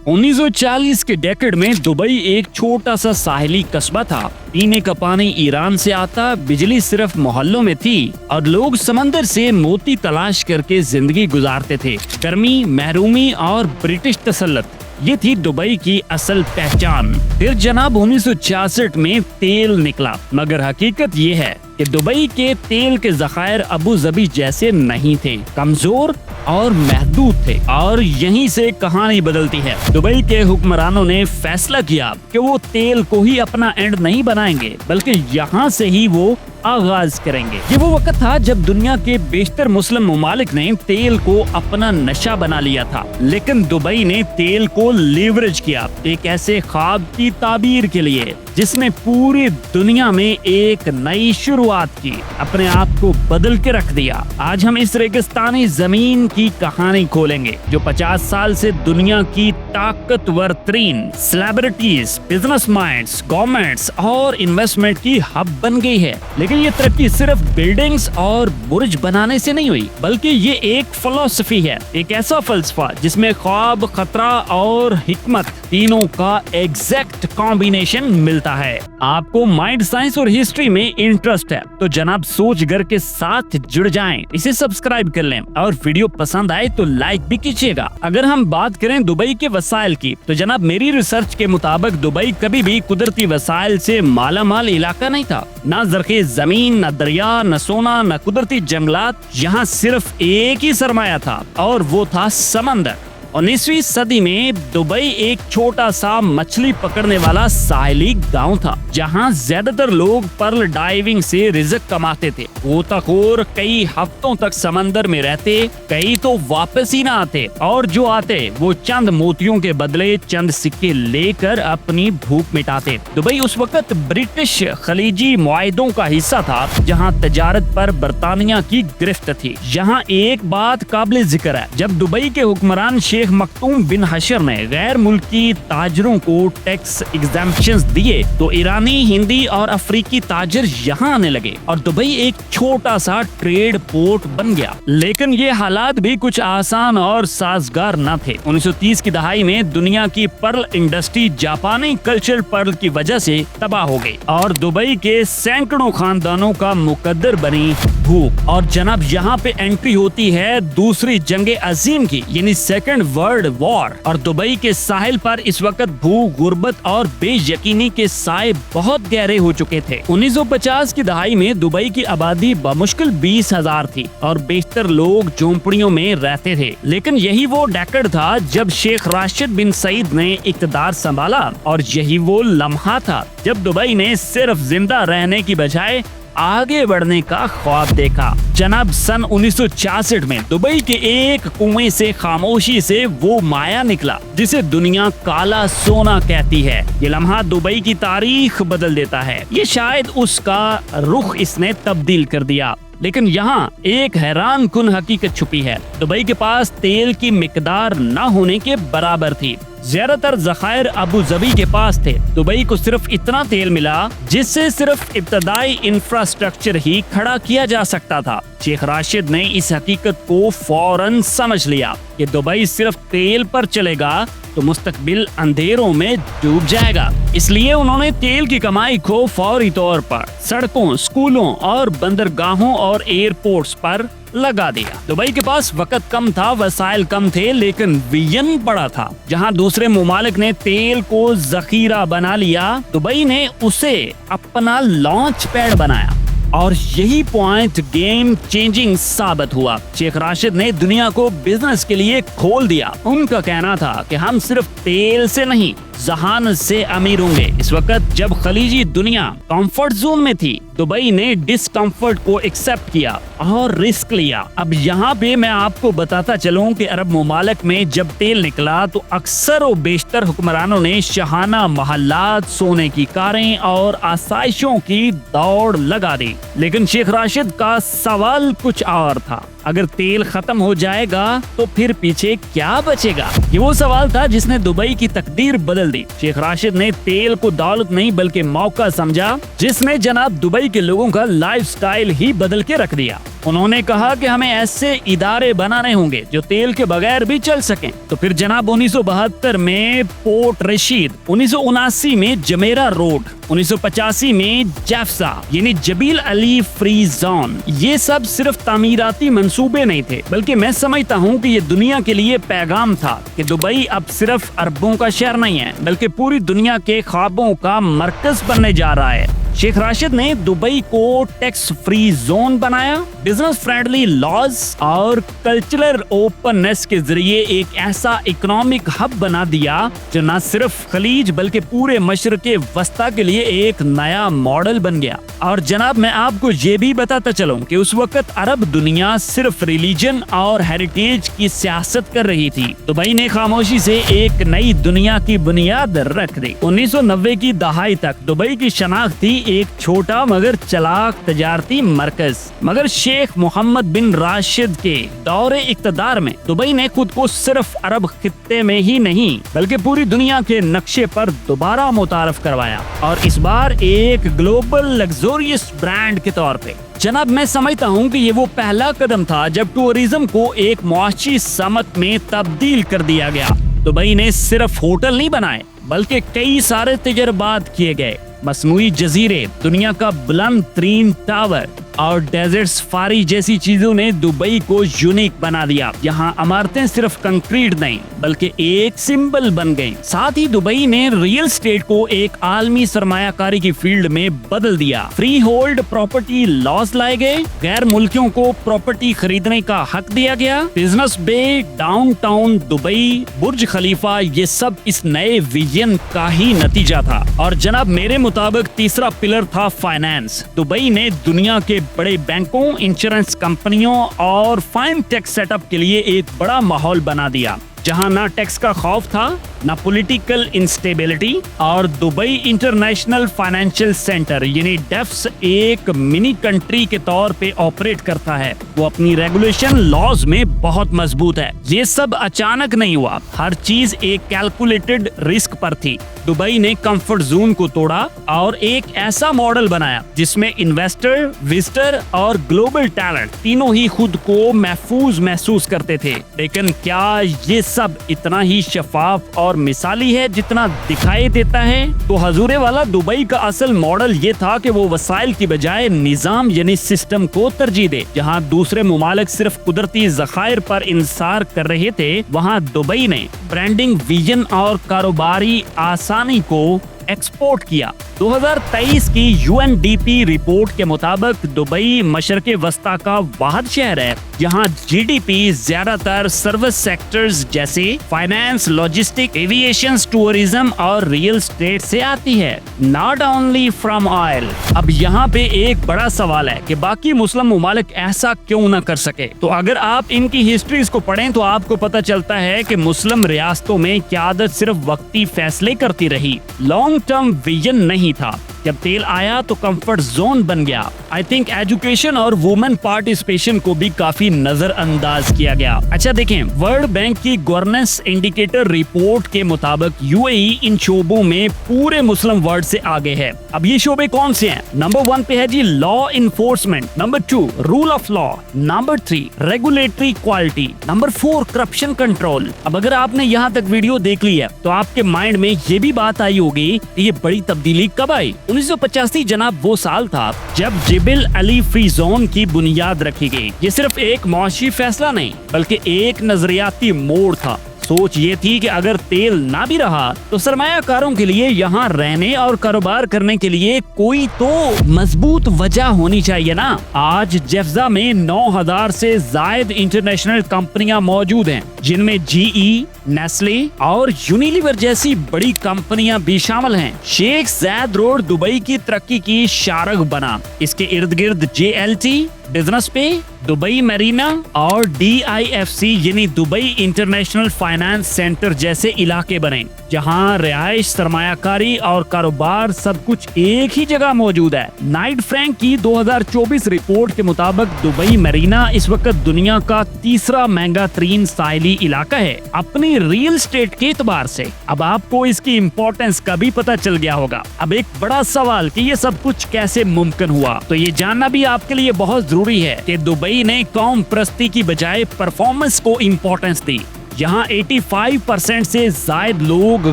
1940 के डेकेड में दुबई एक छोटा सा साहिली कस्बा था। पीने का पानी ईरान से आता, बिजली सिर्फ मोहल्लों में थी और लोग समंदर से मोती तलाश करके जिंदगी गुजारते थे। गर्मी, महरूमी और ब्रिटिश तसल्लुत, ये थी दुबई की असल पहचान। फिर जनाब 1966 में तेल निकला, मगर हकीकत ये है कि दुबई के तेल के ज़खायर अबू धाबी जैसे नहीं थे, कमजोर और महदूद थे। और यहीं से कहानी बदलती है। दुबई के हुक्मरानों ने फैसला किया कि वो तेल को ही अपना एंड नहीं बनाएंगे, बल्कि यहाँ से ही वो आगाज करेंगे। ये वो वक्त था जब दुनिया के बेशतर मुस्लिम ममालिक ने तेल को अपना नशा बना लिया था, लेकिन दुबई ने तेल को लीवरेज किया एक ऐसे ख्वाब की ताबीर के लिए जिसने पूरी दुनिया में एक नई शुरुआत की, अपने आप को बदल के रख दिया। आज हम इस रेगिस्तानी जमीन की कहानी खोलेंगे जो 50 साल से दुनिया की ताकतवर तरीन सेलिब्रिटीज, बिजनेस माइंड्स, गवर्नमेंट्स और इन्वेस्टमेंट की हब बन गई है। लेकिन ये तरक्की सिर्फ बिल्डिंग्स और बुर्ज बनाने से नहीं हुई, बल्कि ये एक फिलॉसफी है, एक ऐसा फलसफा जिसमें ख्वाब, खतरा और हिकमत तीनों का एग्जैक्ट कॉम्बिनेशन मिलता है। आपको माइंड साइंस और हिस्ट्री में इंटरेस्ट है तो जनाब सोच घर के साथ जुड़ जाएं, इसे सब्सक्राइब कर लें और वीडियो पसंद आए तो लाइक भी कीजिएगा। अगर हम बात करें दुबई के वसाइल की, तो जनाब मेरी रिसर्च के मुताबिक दुबई कभी भी कुदरती वसाइल से माला माल इलाका नहीं था। ना जरखेज जमीन, न दरिया, न सोना, न कुदरती जंगलात। यहाँ सिर्फ एक ही सरमाया था और वो था समंदर। 19वीं सदी में दुबई एक छोटा सा मछली पकड़ने वाला साहिली गांव था, जहां ज्यादातर लोग पर्ल डाइविंग से रिज़्क कमाते थे। गोताखोर कई हफ्तों तक समंदर में रहते, कई तो वापस ही ना आते, और जो आते वो चंद मोतियों के बदले चंद सिक्के लेकर अपनी भूख मिटाते। दुबई उस वक्त ब्रिटिश खलीजी मुआहिदों का हिस्सा था, जहां तजारत पर बरतानिया की गिरफ्त थी। यहाँ एक बात काबिल जिक्र है, जब दुबई के हुक्मरान शेख मखदूम बिन हशर ने गैर मुल्की ताजरों को टैक्स एग्जम्पशंस दिए तो ईरानी, हिंदी और अफ्रीकी ताजर यहाँ आने लगे और दुबई एक छोटा सा ट्रेड पोर्ट बन गया। लेकिन ये हालात भी कुछ आसान और साजगार न थे। 1930 की दहाई में दुनिया की पर्ल इंडस्ट्री जापानी कल्चर पर्ल की वजह से तबाह हो गई और दुबई के सैकड़ों खानदानों का मुकद्दर बनी भूख। और जनाब यहाँ पे एंट्री होती है दूसरी जंग अजीम की, यानी सेकंड वर्ल्ड वॉर। और दुबई के साहिल पर इस वक्त भूख, गुर्बत और बेयकीनी के साए बहुत गहरे हो चुके थे। 1950 की दहाई में दुबई की आबादी बमुश्किल 20,000 थी और बेशतर लोग झोंपड़ियों में रहते थे। लेकिन यही वो डेकेड था जब शेख राशिद बिन सईद ने इक़्तिदार संभाला और यही वो लम्हा था जब दुबई ने सिर्फ जिंदा रहने की बजाय आगे बढ़ने का ख्वाब देखा। जनाब सन 1966 में दुबई के एक कुएं से खामोशी से वो माया निकला जिसे दुनिया काला सोना कहती है। ये लम्हा दुबई की तारीख बदल देता है। ये शायद उसका रुख इसने तब्दील कर दिया। लेकिन यहाँ एक हैरान कुन हकीकत छुपी है। दुबई के पास तेल की मिकदार न होने के बराबर थी। ज्यादातर ज़खायर अबू धाबी के पास थे। दुबई को सिर्फ इतना तेल मिला जिससे सिर्फ इब्तदाई इंफ्रास्ट्रक्चर ही खड़ा किया जा सकता था। शेख राशिद ने इस हकीकत को फौरन समझ लिया कि दुबई सिर्फ तेल पर चलेगा तो मुस्तकबिल अंधेरों में डूब जाएगा। इसलिए उन्होंने तेल की कमाई को फौरी तौर पर सड़कों, स्कूलों और बंदरगाहों और एयरपोर्ट्स पर लगा दिया। दुबई के पास वक्त कम था, वसाइल कम थे, लेकिन विजन बड़ा था। जहां दूसरे ममालिक ने तेल को जखीरा बना लिया, दुबई ने उसे अपना लॉन्च पैड बनाया और यही पॉइंट गेम चेंजिंग साबित हुआ। शेख राशिद ने दुनिया को बिजनेस के लिए खोल दिया। उनका कहना था कि हम सिर्फ तेल से नहीं, जहानत से अमीर होंगे। इस वक्त जब खलीजी दुनिया कंफर्ट जोन में थी, दुबई ने डिस्कम्फर्ट को एक्सेप्ट किया और रिस्क लिया। अब यहाँ पे मैं आपको बताता चलूं कि अरब ममालिक में जब तेल निकला तो अक्सर व बेशतर हुक्मरानों ने शहाना महल्लात, सोने की कारें और आसाइशों की दौड़ लगा दी। लेकिन शेख राशिद का सवाल कुछ और था। अगर तेल खत्म हो जाएगा तो फिर पीछे क्या बचेगा? ये वो सवाल था जिसने दुबई की तकदीर बदल दी। शेख राशिद ने तेल को दौलत नहीं बल्कि मौका समझा, जिसने जनाब दुबई के लोगों का लाइफस्टाइल ही बदल के रख दिया। انہوں نے کہا کہ ہمیں ایسے ادارے بنانے ہوں گے جو تیل کے بغیر بھی چل سکیں۔ تو پھر جناب 1972 میں پورٹ رشید، 1979 میں جمیرہ روڈ، 1985 میں جیفزا یعنی جبیل علی فری زون، یہ سب صرف تعمیراتی منصوبے نہیں تھے، بلکہ میں سمجھتا ہوں کہ یہ دنیا کے لیے پیغام تھا کہ دبئی اب صرف عربوں کا شہر نہیں ہے بلکہ پوری دنیا کے خوابوں کا مرکز بننے جا رہا ہے۔ شیخ راشد نے دبئی کو ٹیکس فری زون بنایا، بزنس فرینڈلی لاز اور کلچرل اوپننس کے ذریعے ایک ایسا اکنامک ہب بنا دیا جو نہ صرف خلیج بلکہ پورے مشرق وسطیٰ کے لیے ایک نیا ماڈل بن گیا۔ اور جناب میں آپ کو یہ بھی بتاتا چلوں کہ اس وقت عرب دنیا صرف ریلیجن اور ہیریٹیج کی سیاست کر رہی تھی، دبئی نے خاموشی سے ایک نئی دنیا کی بنیاد رکھ دی۔ 1990 کی دہائی تک دبئی کی شناخت تھی ایک چھوٹا مگر چلاک تجارتی مرکز، مگر شیخ محمد بن راشد کے دور اقتدار میں دبئی نے خود کو صرف عرب خطے میں ہی نہیں بلکہ پوری دنیا کے نقشے پر دوبارہ متعارف کروایا، اور اس بار ایک گلوبل لگزوریس برانڈ کے طور پہ۔ جناب میں سمجھتا ہوں کہ یہ وہ پہلا قدم تھا جب ٹورزم کو ایک معاشی سمت میں تبدیل کر دیا گیا۔ دبئی نے صرف ہوٹل نہیں بنائے بلکہ کئی سارے تجربات کیے گئے، مصنوعی جزیرے، دنیا کا بلند ترین ٹاور اور ڈیزرٹ سفاری جیسی چیزوں نے دبئی کو یونیک بنا دیا۔ یہاں عمارتیں صرف کنکریٹ نہیں بلکہ ایک سمبل بن گئیں۔ ساتھ ہی دبئی نے ریل اسٹیٹ کو ایک عالمی سرمایہ کاری کی فیلڈ میں بدل دیا۔ فری ہولڈ پراپرٹی لاز لائے گئے، غیر ملکیوں کو پراپرٹی خریدنے کا حق دیا گیا۔ بزنس بے، ڈاؤن ٹاؤن دبئی، برج خلیفہ، یہ سب اس نئے ویژن کا ہی نتیجہ تھا۔ اور جناب میرے مطابق تیسرا پلر تھا فائنانس۔ دبئی نے دنیا کے بڑے بینکوں، انشورنس کمپنیوں اور فائن ٹیک سیٹ اپ کے لیے ایک بڑا ماحول بنا دیا، جہاں نہ ٹیکس کا خوف تھا نہ پولیٹیکل انسٹیبلٹی۔ اور دبئی انٹرنیشنل فائنینشیل سینٹر یعنی ڈیفس ایک منی کنٹری کے طور پہ آپریٹ کرتا ہے۔ وہ اپنی ریگولیشن لاز میں بہت مضبوط ہے۔ یہ سب اچانک نہیں ہوا، ہر چیز ایک کیلکولیٹڈ رسک پر تھی۔ دبئی نے کمفرٹ زون کو توڑا اور ایک ایسا ماڈل بنایا جس میں انویسٹر، وزٹر اور گلوبل ٹیلنٹ تینوں ہی خود کو محفوظ محسوس کرتے تھے۔ لیکن کیا یہ سب اتنا ہی شفاف اور مثالی ہے جتنا دکھائی دیتا ہے؟ تو حضور والا دبئی کا اصل ماڈل یہ تھا کہ وہ وسائل کی بجائے نظام یعنی سسٹم کو ترجیح دے۔ جہاں دوسرے ممالک صرف قدرتی ذخائر پر انحصار کر رہے تھے، وہاں دبئی نے برانڈنگ، ویژن اور کاروباری آسانی کو ایکسپورٹ کیا۔ 2023 کی UNDP رپورٹ کے مطابق دبئی مشرق وسطیٰ کا واحد شہر ہے جہاں GDP زیادہ تر سروس سیکٹرز جیسے فائنانس، لاجسٹک، ایویشن، ٹورزم اور ریل اسٹیٹ سے آتی ہے، ناٹ اونلی فرام آئل۔ اب یہاں پہ ایک بڑا سوال ہے کہ باقی مسلم ممالک ایسا کیوں نہ کر سکے؟ تو اگر آپ ان کی ہسٹریز کو پڑھیں تو آپ کو پتہ چلتا ہے کہ مسلم ریاستوں میں قیادت صرف وقتی فیصلے کرتی رہی، لانگ ٹرم ویژن نہیں تھا۔ جب تیل آیا تو کمفرٹ زون بن گیا۔ آئی تھنک ایجوکیشن اور وومن پارٹیسپیشن کو بھی کافی نظر انداز کیا گیا۔ اچھا دیکھیں، ورلڈ بینک کی گورننس انڈیکیٹر رپورٹ کے مطابق UAE ان شعبوں میں پورے مسلم ورلڈ سے آگے ہے۔ اب یہ شعبے کون سے ہیں؟ نمبر 1 پہ ہے جی لا انفورسمنٹ، نمبر 2 رول آف لا، نمبر 3 ریگولیٹری کوالٹی، نمبر 4 کرپشن کنٹرول۔ اب اگر آپ نے یہاں تک ویڈیو دیکھ لی ہے تو آپ کے مائنڈ میں یہ بھی بات آئی ہوگی کہ یہ بڑی تبدیلی کب آئی؟ 1985 جناب وہ سال تھا جب جبل علی فری زون کی بنیاد رکھی گئی۔ یہ صرف ایک معاشی فیصلہ نہیں بلکہ ایک نظریاتی موڑ تھا۔ سوچ یہ تھی کہ اگر تیل نہ بھی رہا تو سرمایہ کاروں کے لیے یہاں رہنے اور کاروبار کرنے کے لیے کوئی تو مضبوط وجہ ہونی چاہیے نا۔ آج جیفزا میں 9000 سے زائد انٹرنیشنل کمپنیاں موجود ہیں، جن میں GE، نیسلے اور یونیلیور جیسی بڑی کمپنیاں بھی شامل ہیں۔ شیخ زاید روڈ دبئی کی ترقی کی شارغ بنا۔ اس کے ارد گرد JLT، بزنس پے، دبئی میرینا اور DIFC یعنی دبئی انٹرنیشنل فائنانس سینٹر جیسے علاقے بنے، جہاں رہائش، سرمایہ کاری اور کاروبار سب کچھ ایک ہی جگہ موجود ہے۔ نائٹ فرینک کی 2024 رپورٹ کے مطابق دبئی میرینا اس وقت دنیا کا تیسرا مہنگا ترین ساحلی علاقہ ہے اپنی ریل اسٹیٹ کے اعتبار سے۔ اب آپ کو اس کی امپورٹنس کا بھی پتہ چل گیا ہوگا۔ اب ایک بڑا سوال کہ یہ سب کچھ کیسے ممکن ہوا، تو یہ جاننا بھی آپ کے لیے بہت जरूरी है कि दुबई ने कौम परस्ती की बजाय परफॉर्मेंस को इम्पोर्टेंस दी। यहाँ 85% से जायद लोग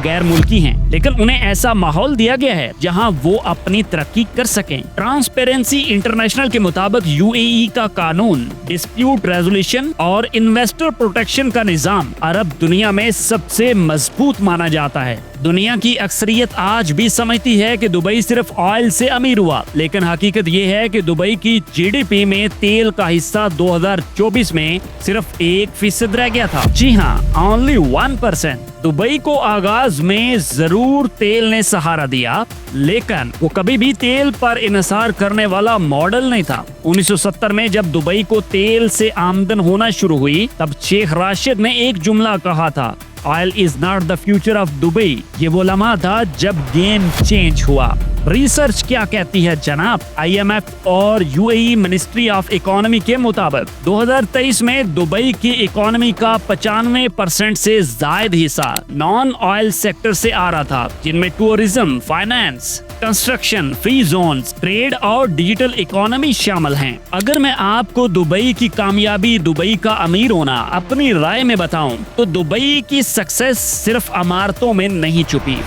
गैर मुल्की हैं, लेकिन उन्हें ऐसा माहौल दिया गया है जहाँ वो अपनी तरक्की कर सकें। ट्रांसपेरेंसी इंटरनेशनल के मुताबिक यूएई का कानून, डिस्प्यूट रेजोल्यूशन और इन्वेस्टर प्रोटेक्शन का निजाम अरब दुनिया में सबसे मजबूत माना जाता है। दुनिया की अक्सरियत आज भी समझती है कि दुबई सिर्फ ऑयल से अमीर हुआ, लेकिन हकीकत ये है कि दुबई की जीडीपी में तेल का हिस्सा 2024 में सिर्फ 1% रह गया था। जी हाँ, ओनली 1%। दुबई को आगाज में जरूर तेल ने सहारा दिया, लेकिन वो कभी भी तेल पर इन्हिसार करने वाला मॉडल नहीं था। 1970 में जब दुबई को तेल से आमदन होना शुरू हुई, तब शेख राशिद ने एक जुमला कहा था, oil is not the future of Dubai. ये वो लम्हा था जब गेम चेंज हुआ। रिसर्च क्या कहती है जनाब? IMF और UAE मिनिस्ट्री ऑफ इकोनॉमी के मुताबिक 2023 में दुबई की इकोनॉमी का 95% से ज्यादा हिस्सा नॉन ऑयल सेक्टर से आ रहा था, जिनमें tourism, finance, construction, free zones, trade और डिजिटल इकोनॉमी शामिल हैं। अगर मैं आपको दुबई की कामयाबी, दुबई का अमीर होना अपनी राय में बताऊं, तो दुबई की सक्सेस सिर्फ इमारतों में नहीं छुपी।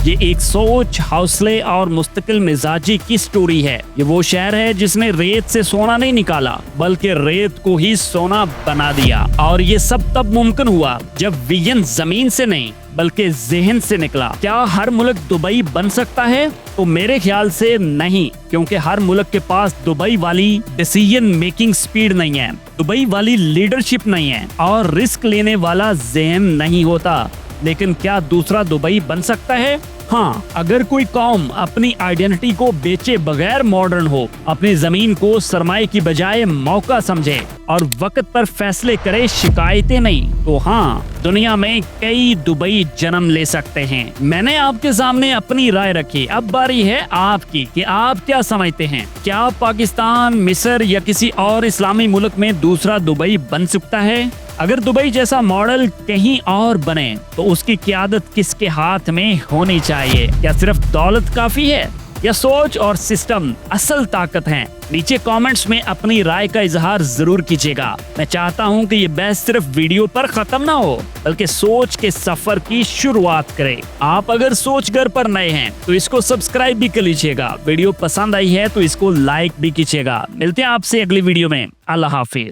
ये एक सोच, हौसले और मुस्तकिल मिजाजी की स्टोरी है। ये वो शहर है जिसने रेत से सोना नहीं निकाला, बल्कि रेत को ही सोना बना दिया। और ये सब तब मुमकिन हुआ जब विजन जमीन से नहीं बल्कि जहन से निकला। क्या हर मुल्क दुबई बन सकता है? तो मेरे ख्याल से नहीं, क्योंकि हर मुल्क के पास दुबई वाली डिसीजन मेकिंग स्पीड नहीं है, दुबई वाली लीडरशिप नहीं है और रिस्क लेने वाला जहन नहीं होता। लेकिन क्या दूसरा दुबई बन सकता है? हाँ, अगर कोई कौम अपनी आइडेंटिटी को बेचे बगैर मॉडर्न हो, अपनी जमीन को सरमाए की बजाय मौका समझे और वक्त पर फैसले करे, शिकायतें नहीं, तो हाँ, दुनिया में कई दुबई जन्म ले सकते हैं। मैंने आपके सामने अपनी राय रखी, अब बारी है आपकी कि आप क्या समझते हैं। क्या पाकिस्तान, मिस्र या किसी और इस्लामी मुल्क में दूसरा दुबई बन सकता है? अगर दुबई जैसा मॉडल कहीं और बने तो उसकी क़यादत किसके हाथ में होनी चाहिए? क्या सिर्फ दौलत काफी है या सोच और सिस्टम असल ताकत है? नीचे कमेंट्स में अपनी राय का इजहार जरूर कीजिएगा। मैं चाहता हूं कि ये बहस सिर्फ वीडियो पर खत्म ना हो, बल्कि सोच के सफर की शुरुआत करे। आप अगर सोच घर पर नए हैं तो इसको सब्सक्राइब भी कर लीजिएगा। वीडियो पसंद आई है तो इसको लाइक भी कीजिएगा। मिलते हैं आपसे अगली वीडियो में। अल्लाह हाफिज।